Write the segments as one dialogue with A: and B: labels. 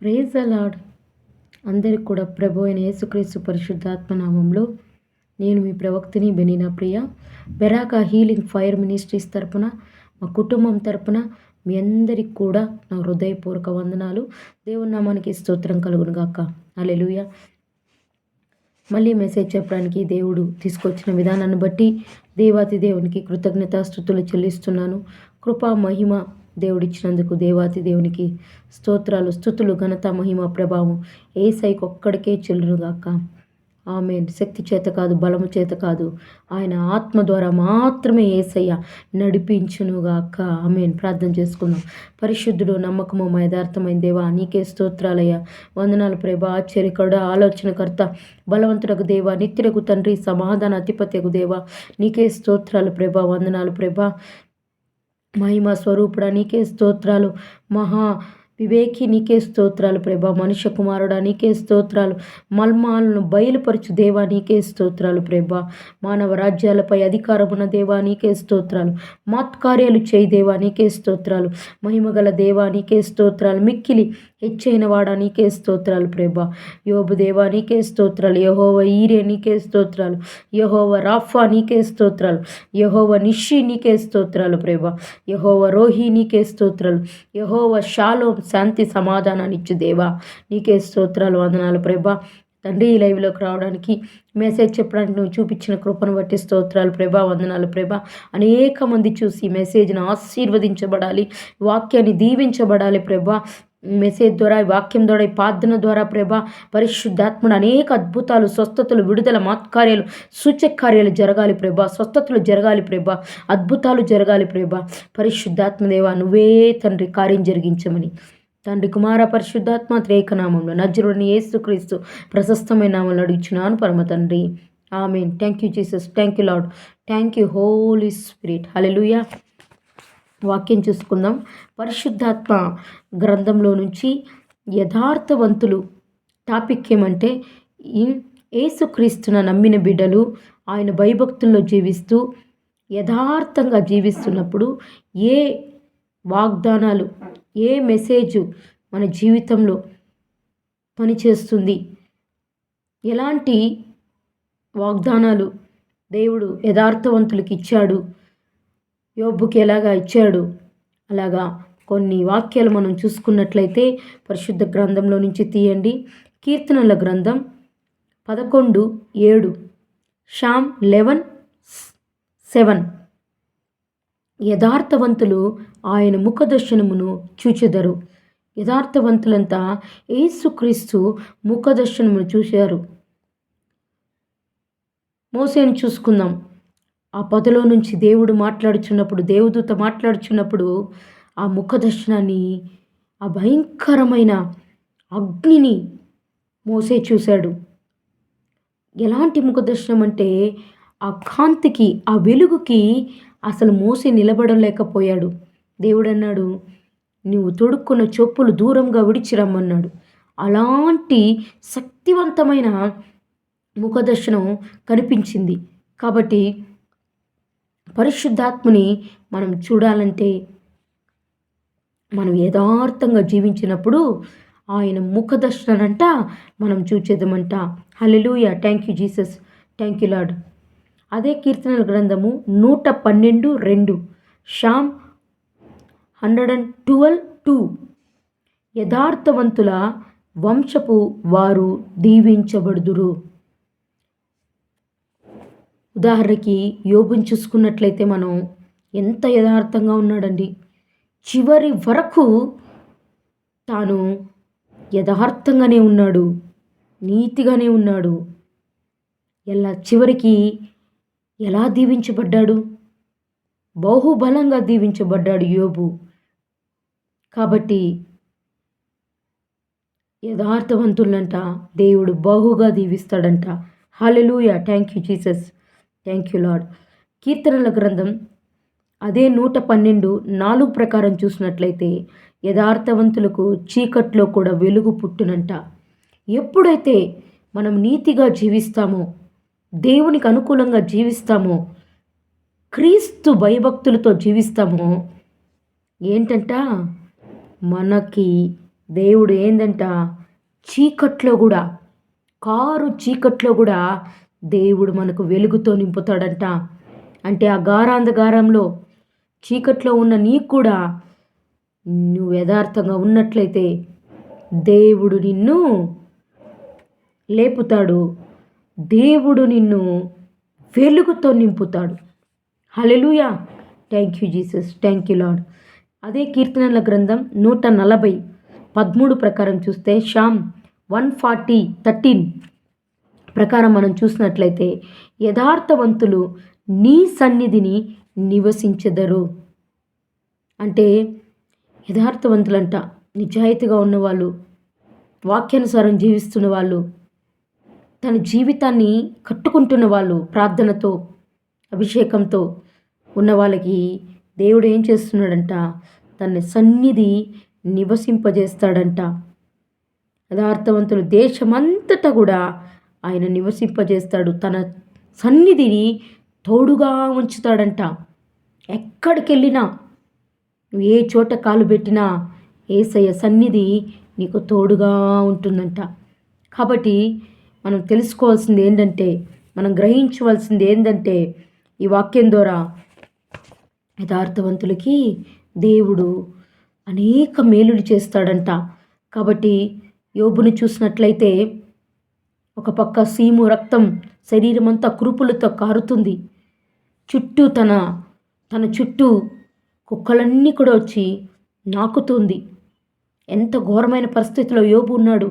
A: Praise the lord. అందరికి కూడా ప్రభు అయిన యేసుక్రీస్తు పరిశుద్ధాత్మ నామంలో నేను మీ ప్రవక్తని బెనీనా ప్రియ బెరాక హీలింగ్ ఫైర్ మినిస్ట్రీస్ తరపున మా కుటుంబం తరపున మీ అందరికి కూడా నా హృదయపూర్వక వందనాలు. దేవుని నామానికి స్తోత్రం కలుగును గాక. హల్లెలూయా. మళ్ళీ మెసేజ్ చెప్పడానికి దేవుడు తీసుకొచ్చిన విధానాన్ని బట్టి దేవాతి దేవునికి కృతజ్ఞతాస్తుతులు చెల్లిస్తున్నాను. కృపా మహిమ దేవుడిచ్చినందుకు దేవాతి దేవునికి స్తోత్రాలు, స్తుతులు, ఘనత, మహిమ, ప్రభావం ఏసైకి ఒక్కడికే చెల్లునుగాక. ఆమేన్. శక్తి చేత కాదు, బలము చేత కాదు, ఆయన ఆత్మ ద్వారా మాత్రమే ఏసయ్య నడిపించునుగాక. ఆమేన్. ప్రార్థన చేసుకుందాం. పరిశుద్ధుడు, నమ్మకము, యథార్థమైన దేవా నీకే స్తోత్రాలయ్య. వందనాలు ప్రభా. ఆశ్చర్యకరుడ, ఆలోచనకర్త, బలవంతుడకు దేవా, నిత్యుడకు తండ్రి, సమాధాన అధిపత్యకు దేవా నీకే స్తోత్రాలు ప్రభా. వందనాలు ప్రభా. మహిమ స్వరూపుడా నీకే స్తోత్రాలు. మహా వివేకి నీకే స్తోత్రాలు ప్రభా. మనుష్య కుమారుడా నీకే స్తోత్రాలు. మల్మాలను బయలుపరచు దేవా నీకే స్తోత్రాలు ప్రభా. మానవ రాజ్యాలపై అధికారమున్న దేవా నీకే స్తోత్రాలు. మాత్కార్యాలు చేయి దేవా నీకే స్తోత్రాలు. మహిమగల దేవా నీకే స్తోత్రాలు. మిక్కిలి హెచ్చైన వాడా నీకే స్తోత్రాలు ప్రభా. యోబు దేవా నీకే స్తోత్రాలు. యెహోవా ఈరే నీకే స్తోత్రాలు. యెహోవా రాఫా నీకే స్తోత్రాలు. యెహోవా నిషి నీకే స్తోత్రాలు ప్రభా. యెహోవా రోహి నీకే స్తోత్రాలు. యెహోవా షాలోం శాంతి సమాధానాన్ని ఇచ్చు దేవా నీకే స్తోత్రాలు. వందనాలు ప్రభా. తండ్రి ఈ లైవ్లోకి రావడానికి, మెసేజ్ చెప్పడానికి నువ్వు చూపించిన కృపను బట్టి స్తోత్రాలు ప్రభా. వందనాలు ప్రభా. అనేక మంది చూసి మెసేజ్ను ఆశీర్వదించబడాలి, వాక్యాన్ని దీవించబడాలి ప్రభా. మెసేజ్ ద్వారా, వాక్యం ద్వారా, ఈ ప్రార్థన ద్వారా ప్రభా పరిశుద్ధాత్మను అనేక అద్భుతాలు, స్వస్థతలు, విడుదల, మాత్కార్యాలు, సూచక్కార్యాలు జరగాలి ప్రభా. స్వస్థతలు జరగాలి ప్రభా. అద్భుతాలు జరగాలి ప్రభా. పరిశుద్ధాత్మదేవా నువ్వే తండ్రి కార్యం జరిగించమని తండ్రి, కుమార, పరిశుద్ధాత్మ త్రేకనామంలో నజరుని యేసుక్రీస్తు ప్రశస్తమైన నామంలో అడుగుచున్నాను పరమ తండ్రి. ఆమేన్. Thank you Jesus. Thank you Lord. Thank you Holi spirit. హల్లెలూయా. వాక్యం చూసుకుందాం. పరిశుద్ధాత్మ గ్రంథంలో నుంచి యథార్థవంతులు టాపిక్ ఏమంటే, యేసుక్రీస్తున నమ్మిన బిడ్డలు ఆయన భయభక్తుల్లో జీవిస్తూ యథార్థంగా జీవిస్తున్నప్పుడు ఏ వాగ్దానాలు, ఏ మెసేజ్ మన జీవితంలో పనిచేస్తుంది, ఎలాంటి వాగ్దానాలు దేవుడు యథార్థవంతులకి ఇచ్చాడు, యోబుకి ఎలాగా ఇచ్చాడు, అలాగా కొన్ని వాక్యాలు మనం చూసుకున్నట్లయితే పరిశుద్ధ గ్రంథంలో నుంచి తీయండి. కీర్తనల గ్రంథం 11:7, షామ్ 11:7. యథార్థవంతులు ఆయన ముఖదర్శనమును చూచెదరు. యథార్థవంతులంతా యేసుక్రీస్తు ముఖదర్శనమును చూశారు. మోసేను చూసుకుందాం. ఆ పొదలో నుంచి దేవుడు మాట్లాడుచున్నప్పుడు, దేవదూత మాట్లాడుచున్నప్పుడు ఆ ముఖదర్శనాన్ని, ఆ భయంకరమైన అగ్నిని మోసే చూశాడు. ఎలాంటి ముఖదర్శనం అంటే, ఆ కాంతికి, ఆ వెలుగుకి అసలు మోసే నిలబడలేకపోయాడు. దేవుడు అన్నాడు, నువ్వు తొడుక్కున్న చెప్పులు దూరంగా విడిచిరమ్మన్నాడు. అలాంటి శక్తివంతమైన ముఖదర్శనం కనిపించింది. కాబట్టి పరిశుద్ధాత్మని మనం చూడాలంటే మనం యథార్థంగా జీవించినప్పుడు ఆయన ముఖదర్శనంట మనం చూచేదమంట. హల్లెలూయా. Thank you Jesus. Thank you Lord. అదే కీర్తనల గ్రంథము 112:2, షామ్ 112:2. యథార్థవంతుల వంశపు వారు దీవించబడుదురు. ఉదాహరణకి యోబుని చూసుకున్నట్లయితే మనం ఎంత యథార్థంగా ఉన్నాడండి. చివరి వరకు తాను యథార్థంగానే ఉన్నాడు, నీతిగానే ఉన్నాడు. చివరికి ఎలా దీవించబడ్డాడు? బహుబలంగా దీవించబడ్డాడు యోబు. కాబట్టి యథార్థవంతులంట దేవుడు బహుగా దీవిస్తాడంట. హల్లెలూయా. Thank you Jesus. Thank you Lord. కీర్తనల గ్రంథం అదే 112:4 ప్రకారం చూసినట్లయితే యథార్థవంతులకు చీకట్లో కూడా వెలుగు పుట్టునంట. ఎప్పుడైతే మనం నీతిగా జీవిస్తామో, దేవునికి అనుకూలంగా జీవిస్తామో, క్రీస్తు భయభక్తులతో జీవిస్తామో, ఏంటంట మనకి దేవుడు ఏందంట, చీకట్లో కూడా, కారు చీకట్లో కూడా దేవుడు మనకు వెలుగుతో నింపుతాడంట. అంటే ఆ గారాంధకారంలో చీకట్లో ఉన్న నీకు కూడా నువ్వు యథార్థంగా ఉన్నట్లయితే దేవుడు నిన్ను లేపుతాడు, దేవుడు నిన్ను వెలుగుతో నింపుతాడు. హల్లెలూయా. Thank you Jesus, thank you Lord. అదే కీర్తనల గ్రంథం 140:13 ప్రకారం చూస్తే, షామ్ 140:13 ప్రకారం మనం చూసినట్లయితే, యథార్థవంతులు నీ సన్నిధిని నివసించెదరు. అంటే యథార్థవంతులంట, నిజాయితీగా ఉన్నవాళ్ళు, వాక్యానుసారం జీవిస్తున్న వాళ్ళు, తన జీవితాన్ని కట్టుకుంటున్న వాళ్ళు, ప్రార్థనతో అభిషేకంతో ఉన్న వాళ్ళకి దేవుడు ఏం చేస్తున్నాడంట, తన సన్నిధి నివసింపజేస్తాడంట. యథార్థవంతులు దేశమంతటా కూడా ఆయన నివసింపజేస్తాడు, తన సన్నిధిని తోడుగా ఉంచుతాడంట. ఎక్కడికి వెళ్ళినా, నువ్వు ఏ చోట కాలు పెట్టినా యేసయ్య సన్నిధి నీకు తోడుగా ఉంటుందంట. కాబట్టి మనం తెలుసుకోవాల్సింది ఏంటంటే, మనం గ్రహించవలసింది ఏంటంటే, ఈ వాక్యం ద్వారా యథార్థవంతులకి దేవుడు అనేక మేలులు చేస్తాడంట. కాబట్టి యోబుని చూసినట్లయితే, ఒక పక్క సీము రక్తం శరీరం అంతా కురుపులతో కారుతుంది, చుట్టూ తన చుట్టూ కుక్కలన్నీ కూడా వచ్చి నాకుతుంది. ఎంత ఘోరమైన పరిస్థితిలో యోబు ఉన్నాడు.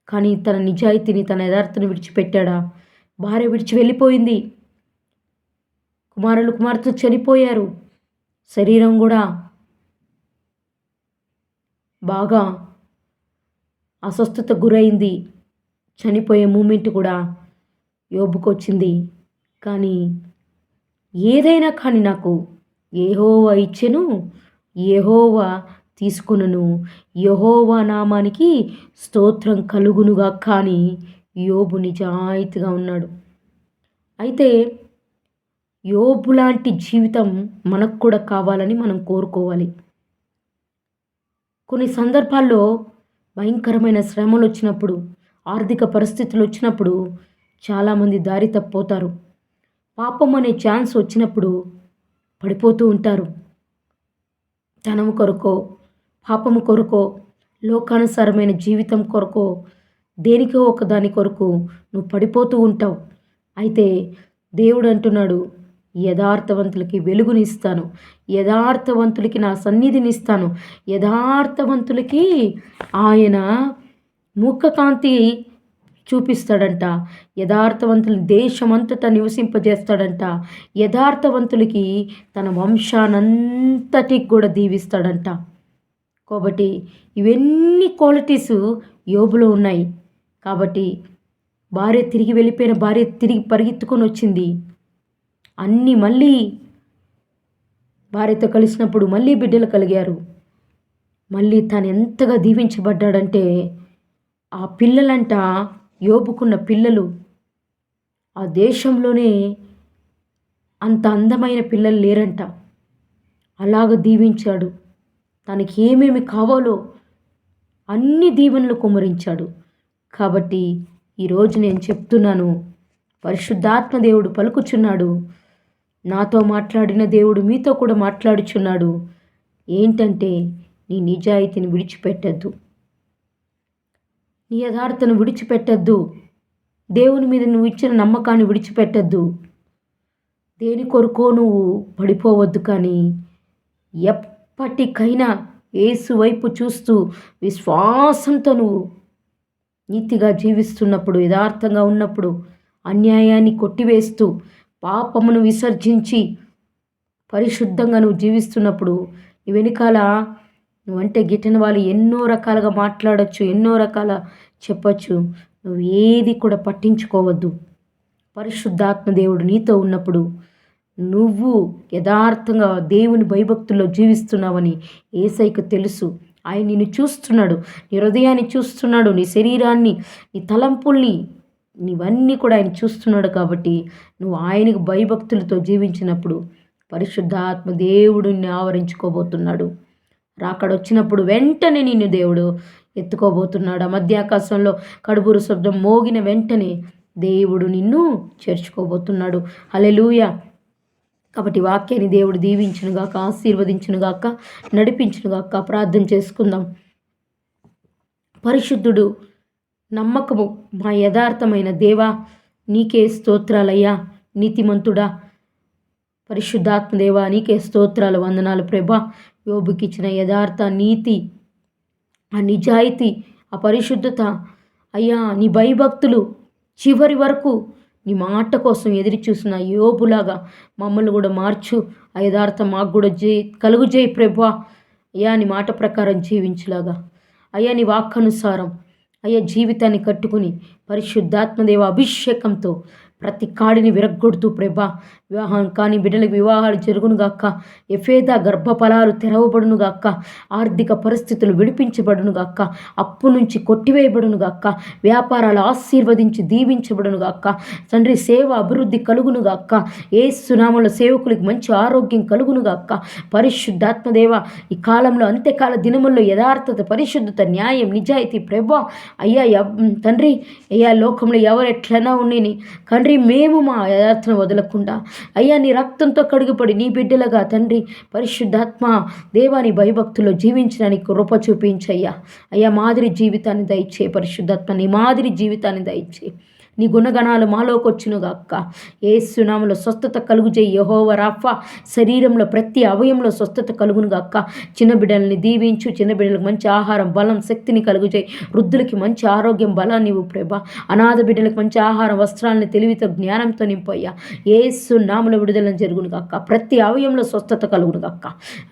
A: కానీ తన నిజాయితీని, తన యథార్థను విడిచిపెట్టాడా? భార్య విడిచి వెళ్ళిపోయింది, కుమార్తెలు చనిపోయారు, శరీరం కూడా బాగా అస్వస్థత గురైంది, చనిపోయే మూమెంట్ కూడా యోబుకు వచ్చింది. కానీ ఏదైనా కానీ నాకు యెహోవా ఇచ్చెను, యెహోవా తీసుకును, యెహోవా నామానికి స్తోత్రం కలుగునుగా. కానీ యోబు నిజాయితీగా ఉన్నాడు. అయితే యోబు లాంటి జీవితం మనకు కూడా కావాలని మనం కోరుకోవాలి. కొన్ని సందర్భాల్లో భయంకరమైన శ్రమలు వచ్చినప్పుడు, ఆర్థిక పరిస్థితులు వచ్చినప్పుడు చాలామంది దారి తప్పిపోతారు. పాపం అనే ఛాన్స్ వచ్చినప్పుడు పడిపోతూ ఉంటారు. ధనము కొరకో, పాపము కొరకో, లోకానుసారమైన జీవితం కొరకో, దేనికో ఒక దాని కొరకు నువ్వు పడిపోతూ ఉంటావు. అయితే దేవుడు అంటున్నాడు, యథార్థవంతులకి వెలుగునిస్తాను, యథార్థవంతులకి నా సన్నిధిని ఇస్తాను, యథార్థవంతులకి ఆయన ముఖకాంతి చూపిస్తాడంట, యథార్థవంతులు దేశమంతటా నివసింపజేస్తాడంట, యథార్థవంతులకి తన వంశానంతటికి కూడా దీవిస్తాడంట. కాబట్టి ఇవన్నీ క్వాలిటీస్ యోబులో ఉన్నాయి. కాబట్టి తిరిగి వెళ్ళిపోయిన భార్య తిరిగి పరిగెత్తుకొని వచ్చింది. అన్నీ మళ్ళీ భార్యతో కలిసినప్పుడు మళ్ళీ బిడ్డలు కలిగారు. మళ్ళీ తను ఎంతగా దీవించబడ్డాడంటే, ఆ పిల్లలంట, యోబుకున్న పిల్లలు ఆ దేశంలోనే అంత అందమైన పిల్లలు లేరంట. అలాగ దీవించాడు. తనకి ఏమేమి కావాలో అన్ని దీవెనలు కుమ్మరించాడు. కాబట్టి ఈరోజు నేను చెప్తున్నాను, పరిశుద్ధాత్మ దేవుడు పలుకుచున్నాడు, నాతో మాట్లాడిన దేవుడు మీతో కూడా మాట్లాడుచున్నాడు. ఏంటంటే, నీ నిజాయితీని విడిచిపెట్టద్దు, నీ యథార్థను విడిచిపెట్టద్దు, దేవుని మీద నువ్వు ఇచ్చిన నమ్మకాన్ని విడిచిపెట్టద్దు, దేని కొరకో నువ్వు పడిపోవద్దు. కానీ ఎప్పటికైనా యేసు వైపు చూస్తూ విశ్వాసంతో నువ్వు నీతిగా జీవిస్తున్నప్పుడు, యథార్థంగా ఉన్నప్పుడు, అన్యాయాన్ని కొట్టివేస్తూ పాపమును విసర్జించి పరిశుద్ధంగా నువ్వు జీవిస్తున్నప్పుడు, నీ వెనుకాల నువ్వంటే గిట్టన వాళ్ళు ఎన్నో రకాలుగా మాట్లాడచ్చు, ఎన్నో రకాల చెప్పచ్చు, నువ్వు ఏది కూడా పట్టించుకోవద్దు. పరిశుద్ధాత్మ దేవుడు నీతో ఉన్నప్పుడు నువ్వు యథార్థంగా దేవుని భయభక్తుల్లో జీవిస్తున్నావని యేసయ్యకు తెలుసు. ఆయన నిన్ను చూస్తున్నాడు, నీ హృదయాన్ని చూస్తున్నాడు, నీ శరీరాన్ని, నీ తలంపుల్ని, నీవన్నీ కూడా ఆయన చూస్తున్నాడు. కాబట్టి నువ్వు ఆయనకు భయభక్తులతో జీవించినప్పుడు పరిశుద్ధాత్మ దేవుడు నిన్ను ఆవరించుకోబోతున్నాడు. రాకడొచ్చినప్పుడు వెంటనే నిన్ను దేవుడు ఎత్తుకోబోతున్నాడు. ఆ మధ్య ఆకాశంలో కడుబూరు శబ్దం మోగిన వెంటనే దేవుడు నిన్ను చేర్చుకోబోతున్నాడు. హల్లెలూయా. కాబట్టి వాక్యాన్ని దేవుడు దీవించునుగాక, ఆశీర్వదించునుగాక, నడిపించునుగాక. ప్రార్థన చేసుకుందాం. పరిశుద్ధుడు, నమ్మకము, మా యథార్థమైన దేవా, నీకే స్తోత్రాలయ్యా. నీతిమంతుడా, పరిశుద్ధాత్మదేవా, నీకే స్తోత్రాలు, వందనాలు ప్రభా. యోబుకి ఇచ్చిన యథార్థ, నీతి, ఆ నిజాయితీ, ఆ పరిశుద్ధత అయ్యా, నీ భయభక్తులు చివరి వరకు నీ మాట కోసం ఎదురు చూసిన యోబులాగా మమ్మల్ని కూడా మార్చు. ఆ యథార్థం మాకు కూడా కలుగుజేయి ప్రభా. అయ్యా, నీ మాట ప్రకారం జీవించులాగా అయ్యా, నీ వాక్కనుసారం అయ్యా జీవితాన్ని కట్టుకుని పరిశుద్ధాత్మదేవ అభిషేకంతో ప్రతి కాడిని విరగ్గొడుతూ ప్రభా, వివాహం కాని బిడ్డలకు వివాహాలు జరుగునుగాక, ఎఫేదా గర్భఫలాలు తెరవబడునుగాక, ఆర్థిక పరిస్థితులు విడిపించబడునుగాక, అప్పు నుంచి కొట్టివేయబడునుగాక, వ్యాపారాలు ఆశీర్వదించి దీవించబడునుగాక, తండ్రి సేవ అభివృద్ధి కలుగునుగాక, యేసు నామములో సేవకులకి మంచి ఆరోగ్యం కలుగునుగాక. పరిశుద్ధాత్మదేవ, ఈ కాలంలో అంత్యకాల దినముల్లో యథార్థత, పరిశుద్ధత, న్యాయం, నిజాయితీ ప్రభా అయ్యా తండ్రి, అయ్యా లోకంలో ఎవరు ఎట్లైనా ఉండేని తండ్రి, మేము మా యథార్థను వదలకుండా అయ్యా నీ రక్తంతో కడుగుపడి నీ బిడ్డలుగా తండ్రి పరిశుద్ధాత్మ దేవాని భయభక్తుల్లో జీవించడానికి కృప చూపించయ్యా. అయ్యా మాదిరి జీవితాన్ని దయచే పరిశుద్ధాత్మ, నీ మాదిరి జీవితాన్ని దయచే. నీ గుణగణాలు మాలోకి వచ్చునుగాక. యేసు నామములో స్వస్థత కలుగుజేయి. యెహోవా రాఫా, శరీరంలో ప్రతి అవయంలో స్వస్థత కలుగునుగాక. చిన్న బిడ్డల్ని దీవించు. చిన్న బిడ్డలకు మంచి ఆహారం, బలం, శక్తిని కలుగుజేయి. వృద్ధులకి మంచి ఆరోగ్యం, బలాన్ని ఇవ్వు ప్రభా. అనాథ బిడ్డలకు మంచి ఆహారం, వస్త్రాలని, తెలివితో, జ్ఞానంతో నింపయ్యా. యేసు నామములో విడుదలను జరుగునుగాక. ప్రతి అవయంలో స్వస్థత కలుగునుగాక.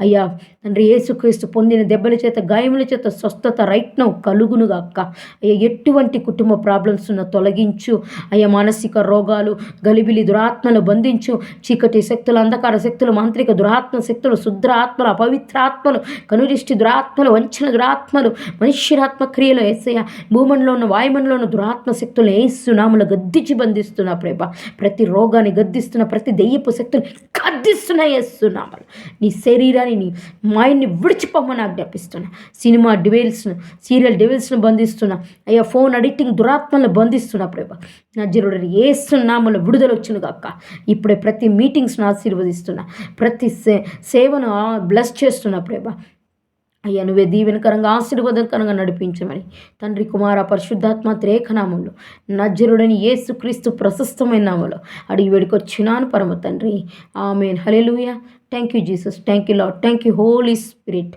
A: అయ్యా తండ్రి, యేసుక్రీస్తు పొందిన దెబ్బల చేత, గాయముల చేత స్వస్థత రైట్ నౌ కలుగునుగాక. అయ్యా ఎటువంటి కుటుంబ ప్రాబ్లమ్స్ ఉన్న తొలగించు. అయ్యా మానసిక రోగాలు, గలిబిలి దురాత్మలు బంధించు. చీకటి శక్తులు, అంధకార శక్తులు, మాంత్రిక దురాత్మ శక్తులు, శుద్ర ఆత్మలు, అపవిత్రాత్మలు, కనురిష్టి దురాత్మలు, వంచన దురాత్మలు, మనుష్యరాత్మ క్రియలు యేసయ్య, భూమంలో ఉన్న వాయుమంలో ఉన్న దురాత్మ శక్తులు యేసు నామములో గద్దించి బంధిస్తున్నా ప్రభా. ప్రతి రోగాన్ని గద్దిస్తున్న, ప్రతి దెయ్యపు శక్తులు గద్దిస్తున్నా యేసు నామములో. నీ శరీరాన్ని, నీ మైండ్ని విడిచిపోమని ఆజ్ఞాపిస్తున్నా. Cinema డివైల్స్ను, serial డివైల్స్ను బంధిస్తున్నా. అయ్యా ఫోన్ అడిక్టింగ్ దురాత్మలను బంధిస్తున్నా ప్రభా. నజరుడైన యేసు నామములో విడుదల వచ్చునుగాక. ఇప్పుడే ప్రతి మీటింగ్స్ను ఆశీర్వదిస్తున్నా, ప్రతి సేవను బ్లెస్ చేస్తున్నా ప్రభా. అయ్యా నువ్వే దీవెనకరంగా, ఆశీర్వాదకరంగా నడిపించమని తండ్రి, కుమార, పరిశుద్ధాత్మ త్రేకనామంలో నజరుడని యేసుక్రీస్తు ప్రశస్తమైన నామంలో అడిగి వేడుకొచ్చినాను పరమ తండ్రి. ఆమేన్. హల్లెలూయా. Thank you Jesus. Thank you Lord. Thank you Holi Spirit.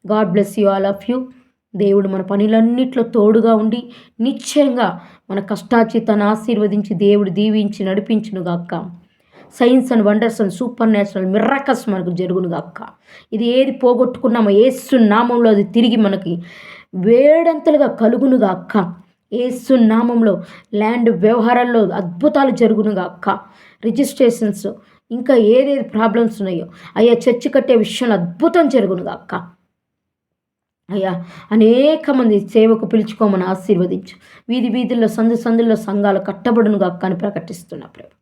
A: God bless you all of you. దేవుడు మన పనులన్నిట్లో తోడుగా ఉండి నిశ్చయంగా మన కష్టాచితాన్ని ఆశీర్వదించి దేవుడు దీవించి నడిపించునుగాక. Science and wonders and super natural miracles మనకు జరుగునుగాక. ఇది ఏది పోగొట్టుకున్నామో యేసు నామంలో అది తిరిగి మనకి వేడంతలుగా కలుగునుగాక. యేసు నామంలో ల్యాండ్ వ్యవహారాల్లో అద్భుతాలు జరుగునుగాక. రిజిస్ట్రేషన్స్, ఇంకా ఏదేది ప్రాబ్లమ్స్ ఉన్నాయో అయ్యా చర్చి కట్టే విషయంలో అద్భుతం జరుగునుగాక. అయ్యా అనేక మంది సేవకు పిలుచుకోమని ఆశీర్వదించు. వీధి వీధుల్లో, సందుల్లో సంఘాలు కట్టబడునుగాక అని ప్రకటిస్తున్నా ప్రభు.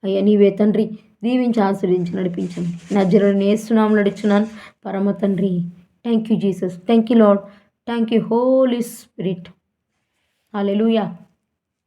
A: అయ్యా నీవే తండ్రి, దీవించి ఆశీర్వదించి నడిపించండి. నజరుడైన యేసు నామములో నడుచున్నాను పరమ తండ్రి. Thank you Jesus. Thank you Lord. Thank you Holi spirit. Hallelujah.